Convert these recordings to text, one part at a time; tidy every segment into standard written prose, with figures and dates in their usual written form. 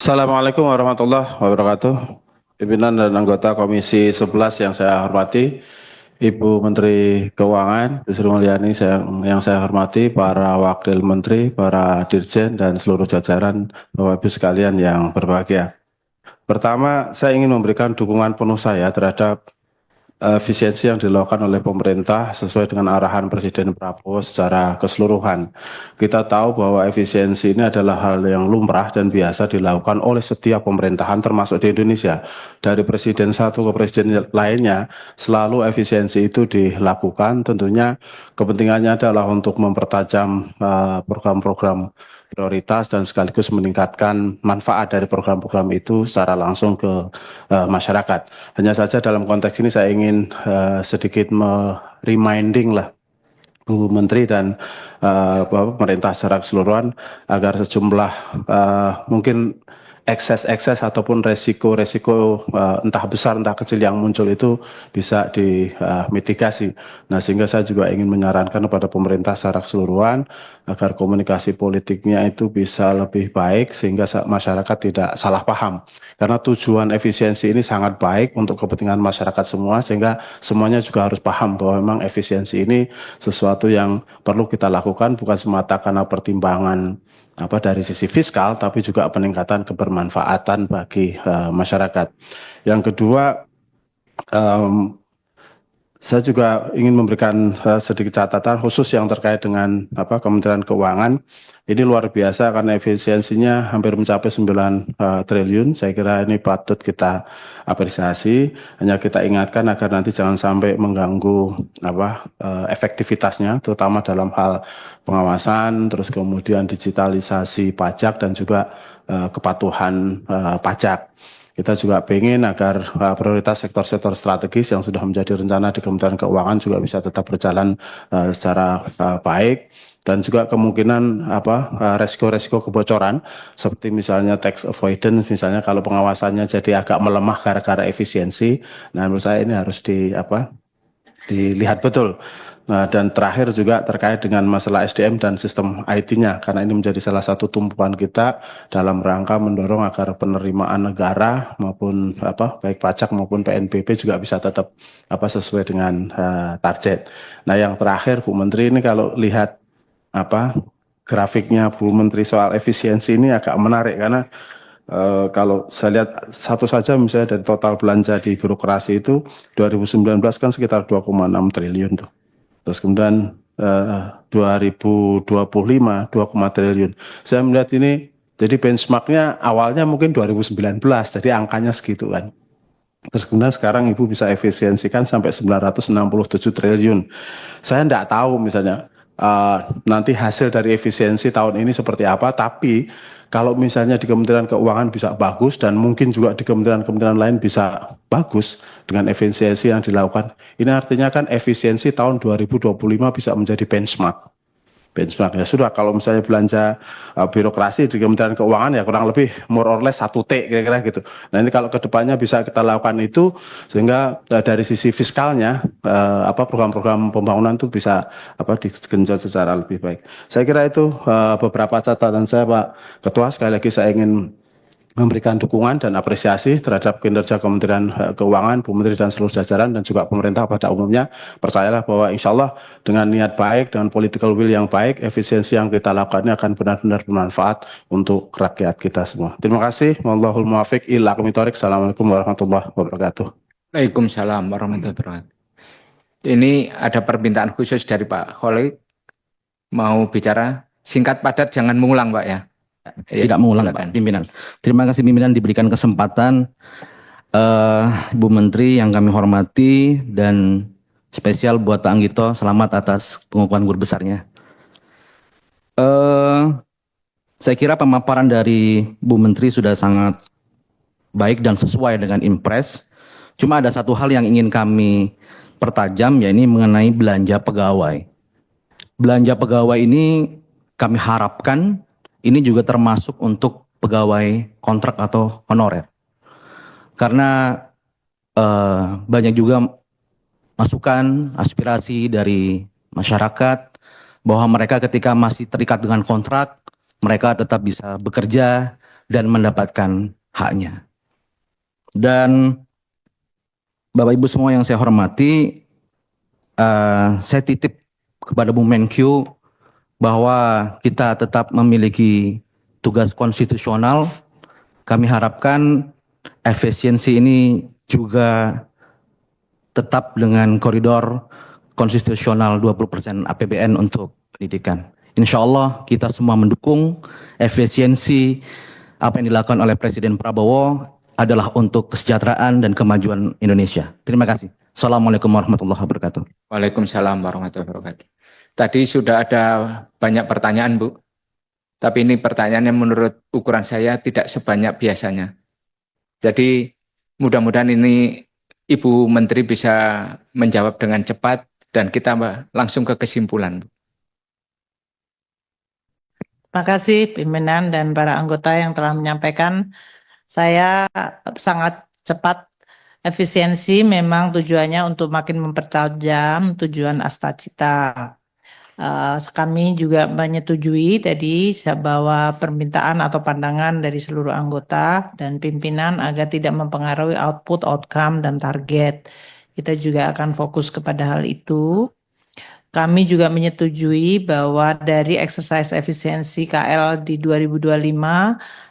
Assalamualaikum warahmatullahi wabarakatuh. Pimpinan dan anggota Komisi 11 yang saya hormati, Ibu Menteri Keuangan, Bu Sri Mulyani yang saya hormati, para Wakil Menteri, para Dirjen, dan seluruh jajaran Bapak Ibu sekalian yang berbahagia. Pertama, saya ingin memberikan dukungan penuh saya terhadap efisiensi yang dilakukan oleh pemerintah sesuai dengan arahan Presiden Prabowo secara keseluruhan. Kita tahu bahwa efisiensi ini adalah hal yang lumrah dan biasa dilakukan oleh setiap pemerintahan termasuk di Indonesia. Dari presiden satu ke presiden lainnya, selalu efisiensi itu dilakukan. Tentunya kepentingannya adalah untuk mempertajam program-program prioritas dan sekaligus meningkatkan manfaat dari program-program itu secara langsung ke masyarakat. Hanya saja dalam konteks ini saya ingin sedikit reminding lah Bu Menteri dan pemerintah secara keseluruhan agar sejumlah mungkin ekses-ekses ataupun resiko-resiko entah besar entah kecil yang muncul itu bisa dimitigasi. Nah, sehingga saya juga ingin menyarankan kepada pemerintah secara keseluruhan agar komunikasi politiknya itu bisa lebih baik sehingga masyarakat tidak salah paham. Karena tujuan efisiensi ini sangat baik untuk kepentingan masyarakat semua sehingga semuanya juga harus paham bahwa memang efisiensi ini sesuatu yang perlu kita lakukan bukan semata karena pertimbangan dari sisi fiskal, tapi juga peningkatan kebermanfaatan bagi masyarakat. Yang kedua, saya juga ingin memberikan sedikit catatan khusus yang terkait dengan Kementerian Keuangan. Ini luar biasa karena efisiensinya hampir mencapai 9 triliun. Saya kira ini patut kita apresiasi. Hanya kita ingatkan agar nanti jangan sampai mengganggu efektivitasnya, terutama dalam hal pengawasan, terus kemudian digitalisasi pajak dan juga kepatuhan pajak. Kita juga ingin agar prioritas sektor-sektor strategis yang sudah menjadi rencana di Kementerian Keuangan juga bisa tetap berjalan secara baik dan juga kemungkinan resiko-resiko kebocoran seperti misalnya tax avoidance misalnya kalau pengawasannya jadi agak melemah gara-gara efisiensi. Nah, menurut saya ini harus dilihat betul. Nah, dan terakhir juga terkait dengan masalah SDM dan sistem IT-nya, karena ini menjadi salah satu tumpuan kita dalam rangka mendorong agar penerimaan negara maupun baik pajak maupun PNBP juga bisa tetap sesuai dengan target. Nah, yang terakhir Bu Menteri, ini kalau lihat grafiknya Bu Menteri soal efisiensi ini agak menarik karena kalau saya lihat satu saja misalnya dari total belanja di birokrasi itu 2019 kan sekitar 2,6 triliun tuh. Terus kemudian 2025 2, triliun. Saya melihat ini jadi benchmarknya awalnya mungkin 2019, jadi angkanya segitu kan. Terus kemudian sekarang Ibu bisa efisiensikan sampai 967 triliun. Saya tidak tahu misalnya nanti hasil dari efisiensi tahun ini seperti apa, tapi kalau misalnya di Kementerian Keuangan bisa bagus dan mungkin juga di kementerian-kementerian lain bisa bagus dengan efisiensi yang dilakukan, ini artinya kan efisiensi tahun 2025 bisa menjadi benchmark ya sudah kalau misalnya belanja birokrasi di Kementerian Keuangan ya kurang lebih more or less 1T kira-kira gitu. Nah, ini kalau kedepannya bisa kita lakukan itu sehingga dari sisi fiskalnya program-program pembangunan itu bisa digenjot secara lebih baik. Saya kira itu beberapa catatan saya Pak Ketua. Sekali lagi saya ingin memberikan dukungan dan apresiasi terhadap kinerja Kementerian Keuangan, Bu Menteri dan seluruh jajaran dan juga pemerintah pada umumnya. Percayalah bahwa insya Allah dengan niat baik, dengan political will yang baik, efisiensi yang kita lakukan ini akan benar-benar bermanfaat untuk rakyat kita semua. Terima kasih. Wallahul muwaffiq ila aqwamit thoriq. Assalamualaikum warahmatullahi wabarakatuh. Waalaikumsalam warahmatullahi wabarakatuh. Ini ada permintaan khusus dari Pak Khalid mau bicara singkat padat jangan mengulang Pak ya. Tidak mengulang Pak pimpinan. Terima kasih pimpinan diberikan kesempatan Bu Menteri yang kami hormati dan spesial buat Pak Anggito selamat atas pengukuhan guru besarnya. Saya kira pemaparan dari Bu Menteri sudah sangat baik dan sesuai dengan impres. Cuma ada satu hal yang ingin kami pertajam yakni mengenai belanja pegawai. Belanja pegawai ini kami harapkan ini juga termasuk untuk pegawai kontrak atau honorer. Karena banyak juga masukan, aspirasi dari masyarakat bahwa mereka ketika masih terikat dengan kontrak, mereka tetap bisa bekerja, dan mendapatkan haknya. Dan Bapak Ibu semua yang saya hormati, saya titip kepada Bu Menkyu bahwa kita tetap memiliki tugas konstitusional. Kami harapkan efisiensi ini juga tetap dengan koridor konstitusional 20% APBN untuk pendidikan. Insya Allah kita semua mendukung efisiensi apa yang dilakukan oleh Presiden Prabowo adalah untuk kesejahteraan dan kemajuan Indonesia. Terima kasih. Assalamualaikum warahmatullahi wabarakatuh. Waalaikumsalam warahmatullahi wabarakatuh. Tadi sudah ada banyak pertanyaan, Bu. Tapi ini pertanyaan yang menurut ukuran saya tidak sebanyak biasanya. Jadi mudah-mudahan ini Ibu Menteri bisa menjawab dengan cepat dan kita langsung ke kesimpulan. Terima kasih pimpinan dan para anggota yang telah menyampaikan. Saya sangat cepat. Efisiensi memang tujuannya untuk makin mempertajam tujuan Astacita. Kami juga menyetujui tadi bahwa permintaan atau pandangan dari seluruh anggota dan pimpinan agar tidak mempengaruhi output, outcome, dan target. Kita juga akan fokus kepada hal itu. Kami juga menyetujui bahwa dari exercise efisiensi KL di 2025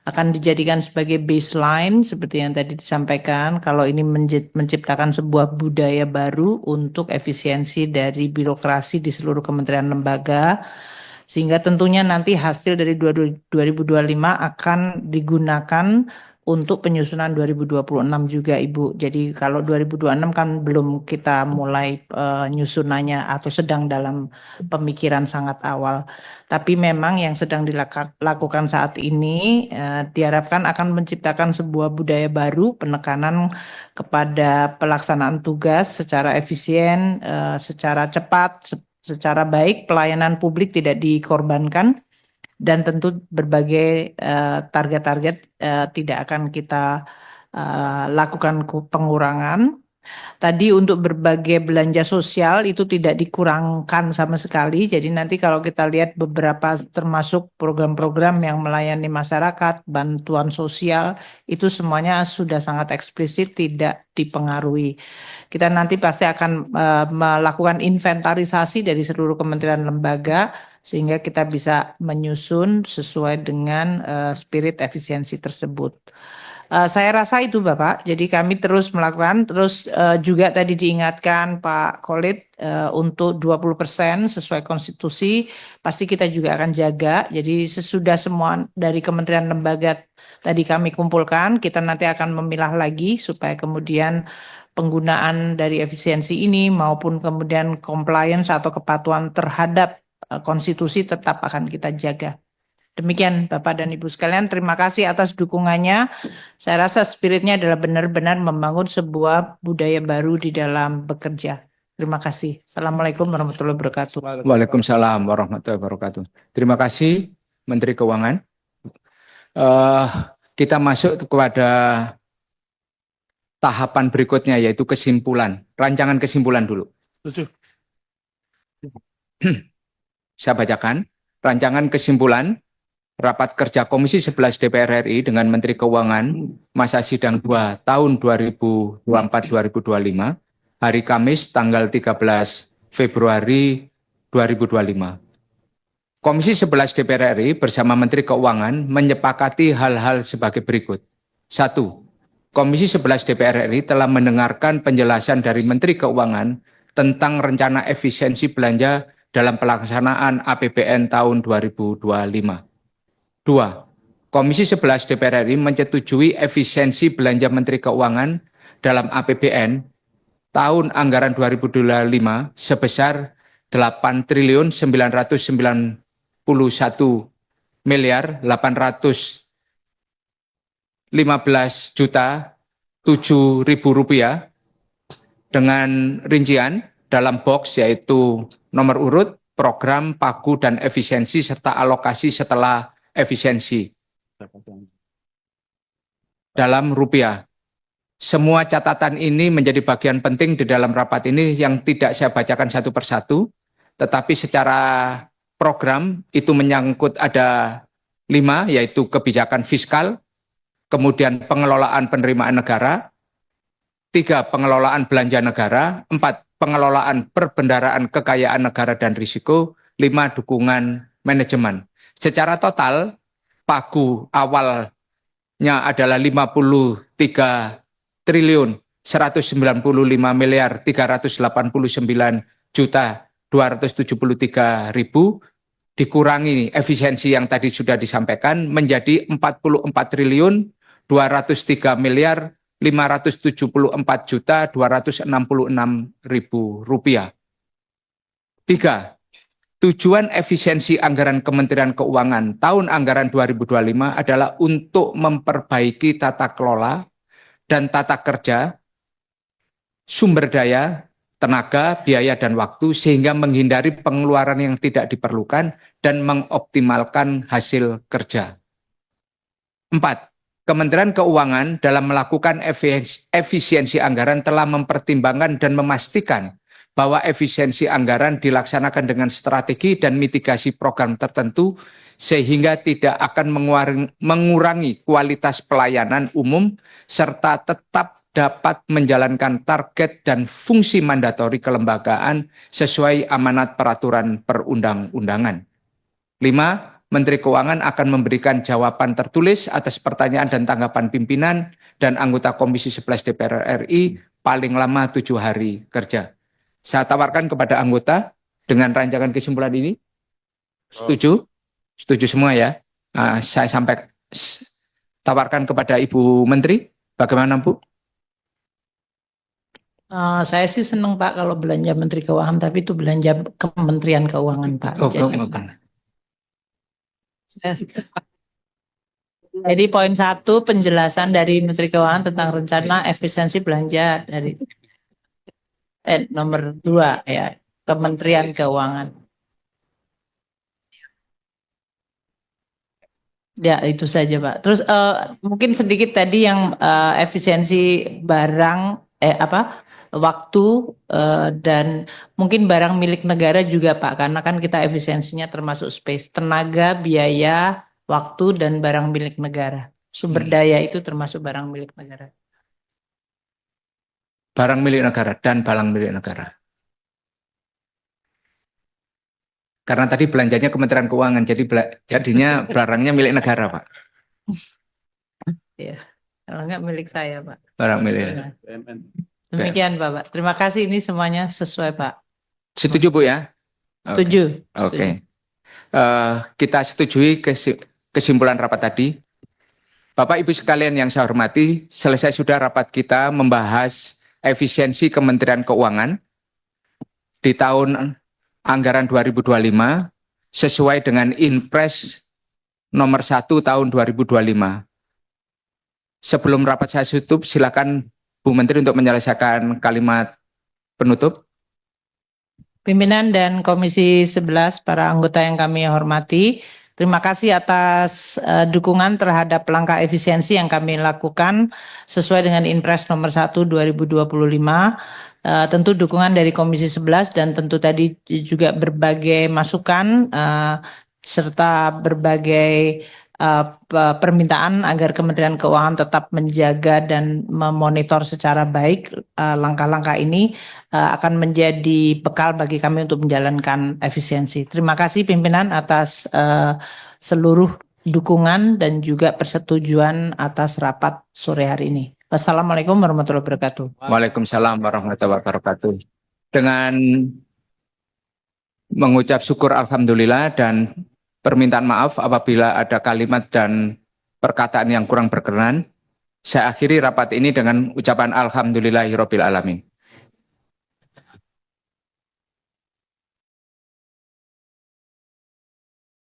akan dijadikan sebagai baseline seperti yang tadi disampaikan, kalau ini menciptakan sebuah budaya baru untuk efisiensi dari birokrasi di seluruh kementerian lembaga, sehingga tentunya nanti hasil dari 2025 akan digunakan untuk penyusunan 2026 juga, Ibu. Jadi kalau 2026 kan belum kita mulai nyusunannya atau sedang dalam pemikiran sangat awal. Tapi memang yang sedang dilakukan saat ini diharapkan akan menciptakan sebuah budaya baru, penekanan kepada pelaksanaan tugas secara efisien, secara cepat, secara baik, pelayanan publik tidak dikorbankan. Dan tentu berbagai target-target tidak akan kita lakukan pengurangan. Tadi untuk berbagai belanja sosial itu tidak dikurangkan sama sekali. Jadi nanti kalau kita lihat beberapa termasuk program-program yang melayani masyarakat, bantuan sosial, itu semuanya sudah sangat eksplisit tidak dipengaruhi. Kita nanti pasti akan melakukan inventarisasi dari seluruh kementerian lembaga, sehingga kita bisa menyusun sesuai dengan spirit efisiensi tersebut. Saya rasa itu Bapak, jadi kami terus melakukan, terus juga tadi diingatkan Pak Khalid untuk 20% sesuai konstitusi, pasti kita juga akan jaga, jadi sesudah semua dari kementerian lembaga tadi kami kumpulkan, kita nanti akan memilah lagi supaya kemudian penggunaan dari efisiensi ini maupun kemudian compliance atau kepatuhan terhadap konstitusi tetap akan kita jaga. Demikian Bapak dan Ibu sekalian, terima kasih atas dukungannya. Saya rasa spiritnya adalah benar-benar membangun sebuah budaya baru di dalam bekerja. Terima kasih. Assalamualaikum warahmatullahi wabarakatuh. Waalaikumsalam warahmatullahi wabarakatuh. Terima kasih Menteri Keuangan. Kita masuk kepada tahapan berikutnya yaitu kesimpulan. Rancangan kesimpulan dulu. Saya bacakan. Rancangan kesimpulan Rapat Kerja Komisi 11 DPR RI dengan Menteri Keuangan masa sidang 2 tahun 2024-2025 hari Kamis tanggal 13 Februari 2025. Komisi 11 DPR RI bersama Menteri Keuangan menyepakati hal-hal sebagai berikut. 1. Komisi 11 DPR RI telah mendengarkan penjelasan dari Menteri Keuangan tentang rencana efisiensi belanja dalam pelaksanaan APBN tahun 2025. 2. Komisi 11 DPR RI menyetujui efisiensi belanja Menteri Keuangan dalam APBN tahun anggaran 2025 sebesar 8.991.815.007.000 rupiah dengan rincian dalam box yaitu nomor urut, program, pagu, dan efisiensi serta alokasi setelah efisiensi dalam rupiah. Semua catatan ini menjadi bagian penting di dalam rapat ini yang tidak saya bacakan satu persatu, tetapi secara program itu menyangkut ada 5, yaitu kebijakan fiskal, kemudian pengelolaan penerimaan negara, 3. pengelolaan belanja negara, 4. pengelolaan perbendaharaan kekayaan negara dan risiko, 5. dukungan manajemen. Secara total, pagu awalnya adalah 53 triliun 195 miliar 389 juta 273 ribu, dikurangi efisiensi yang tadi sudah disampaikan menjadi 44 triliun 203 miliar 574 juta 266 ribu rupiah. 3. Tujuan efisiensi anggaran Kementerian Keuangan tahun anggaran 2025 adalah untuk memperbaiki tata kelola dan tata kerja, sumber daya, tenaga, biaya, dan waktu sehingga menghindari pengeluaran yang tidak diperlukan dan mengoptimalkan hasil kerja. 4. Kementerian Keuangan dalam melakukan efisiensi anggaran telah mempertimbangkan dan memastikan bahwa efisiensi anggaran dilaksanakan dengan strategi dan mitigasi program tertentu sehingga tidak akan mengurangi kualitas pelayanan umum serta tetap dapat menjalankan target dan fungsi mandatori kelembagaan sesuai amanat peraturan perundang-undangan. 5. Menteri Keuangan akan memberikan jawaban tertulis atas pertanyaan dan tanggapan pimpinan dan anggota Komisi 11 DPR RI paling lama 7 hari kerja. Saya tawarkan kepada anggota dengan rancangan kesimpulan ini. Setuju? Setuju semua ya? Saya tawarkan kepada Ibu Menteri. Bagaimana, Bu? Saya sih senang Pak kalau belanja Menteri Keuangan, tapi itu belanja Kementerian Keuangan Pak. Jadi poin 1 penjelasan dari Menteri Keuangan tentang rencana efisiensi belanja dari nomor 2 ya, Kementerian Keuangan. Ya itu saja Pak. Terus mungkin sedikit tadi yang efisiensi barang waktu dan mungkin barang milik negara juga Pak, karena kan kita efisiensinya termasuk space, tenaga, biaya, waktu, dan barang milik negara. Sumber daya itu termasuk barang milik negara. Barang milik negara dan barang milik negara. Karena tadi belanjanya Kementerian Keuangan, jadi jadinya barangnya milik negara Pak. Ya, kalau enggak milik saya Pak. Barang milik. Demikian Bapak. Terima kasih, ini semuanya sesuai Pak. Setuju Bu ya? Setuju. Oke. Kita setujui kesimpulan rapat tadi. Bapak Ibu sekalian yang saya hormati, selesai sudah rapat kita membahas efisiensi Kementerian Keuangan di tahun anggaran 2025 sesuai dengan Inpres nomor 1 tahun 2025. Sebelum rapat saya tutup, silakan Bu Menteri untuk menyelesaikan kalimat penutup. Pimpinan dan Komisi 11, para anggota yang kami hormati, terima kasih atas dukungan terhadap langkah efisiensi yang kami lakukan sesuai dengan Inpres nomor 1 2025. Tentu dukungan dari Komisi 11 dan tentu tadi juga berbagai masukan serta berbagai permintaan agar Kementerian Keuangan tetap menjaga dan memonitor secara baik langkah-langkah ini akan menjadi bekal bagi kami untuk menjalankan efisiensi. Terima kasih pimpinan atas seluruh dukungan dan juga persetujuan atas rapat sore hari ini. Wassalamualaikum warahmatullahi wabarakatuh. Waalaikumsalam warahmatullahi wabarakatuh. Dengan mengucap syukur alhamdulillah dan permintaan maaf apabila ada kalimat dan perkataan yang kurang berkenan, saya akhiri rapat ini dengan ucapan alhamdulillahirabbil alamin.